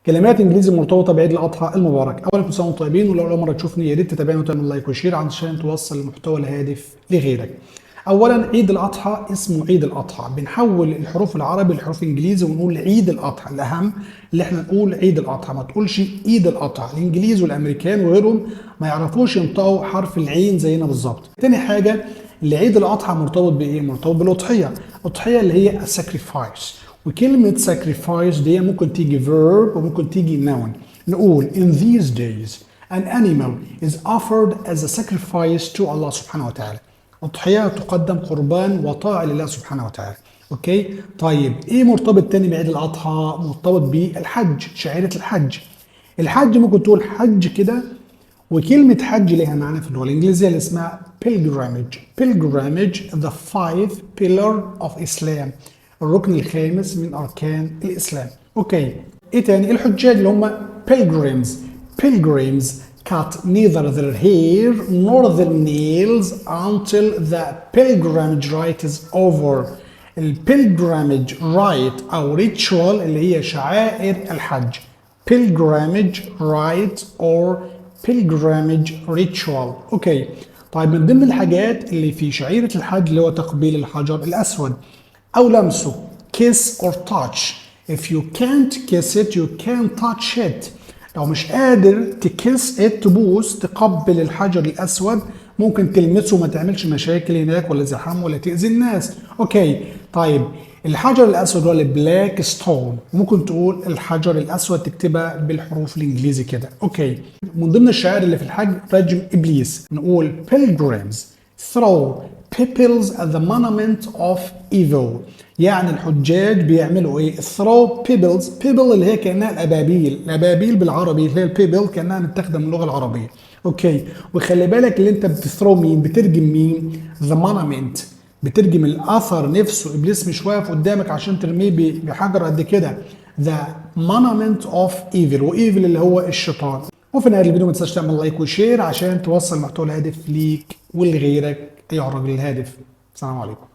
كلمات انجليزي مرتبطه بعيد الاضحى المبارك. اولا كل سنه وانتم طيبين، ولو اول مره تشوفني يا ريت تتابعني وتعمل لايك وشير علشان توصل المحتوى الهادف لغيرك. اولا عيد الاضحى اسمه عيد الاضحى، بنحول الحروف العربي لحروف انجليزي ونقول عيد الاضحى. الاهم اللي احنا نقول عيد الاضحى، ما تقولش عيد الاضحى. الانجليز والامريكان وغيرهم ما يعرفوش ينطقوا حرف العين زينا بالظبط. تاني حاجه، اللي عيد الاضحى مرتبط بايه؟ مرتبط بالاضحيه. الاضحيه اللي هي sacrifice، وكلمة sacrifice دي ممكن تيجي verb وممكن تيجي noun. نقول in these days an animal is offered as a sacrifice to Allah سبحانه وتعالى. أضحية تقدم قربان وطاعة لله سبحانه وتعالى. اوكي، طيب ايه مرتبط تاني بعيد الاضحى؟ مرتبط بالحج، شعيرة الحج. الحج ممكن تقول حج كده، وكلمة حج لها معنى في اللغة الإنجليزية اللي اسمها pilgrimage. pilgrimage the five pillar of Islam، الركن الخامس من أركان الإسلام. أوكي، إيه تاني؟ الحجاج اللي هم pilgrims. pilgrims cut neither their hair nor their nails until the pilgrimage rite is over. البيلجرامج رايت أو ritual اللي هي شعائر الحج. pilgrimage rite or pilgrimage ritual. اوكي، طيب من ضمن الحاجات اللي في شعيرة الحج اللي هو تقبيل الحجر الأسود أو لمسه، kiss or touch. if you can't kiss it you can't touch it. لو مش قادر تكيس it تبوس تقبل الحجر الأسود، ممكن تلمسه وما تعملش مشاكل هناك ولا زحام ولا تأذي الناس. اوكي، طيب الحجر الاسود هو البلاك ستون، ممكن تقول الحجر الاسود تكتبها بالحروف الانجليزي كده. اوكي، من ضمن الشعائر اللي في الحج رجم ابليس، نقول pilgrims throw pebbles at the monument of evil. يعني الحجاج بيعملوا ايه؟ throw pebbles. pebble اللي هي كانها الابابيل، الابابيل بالعربي اللي هي البيبل كانها متاخده من اللغه العربيه. اوكي، وخلي بالك اللي انت بتثرو مين؟ بترجم مين؟ the monument، بترجم الاثر نفسه. ابليس مش واقف قدامك عشان ترميه بحجر قد كده. the monument of evil، وايفل اللي هو الشيطان. وفي نهايه الفيديو ما تنساش تعمل لايك وشير عشان توصل المحتوى الهادف ليك ولغيرك ايها الراجل الهادف. السلام عليكم.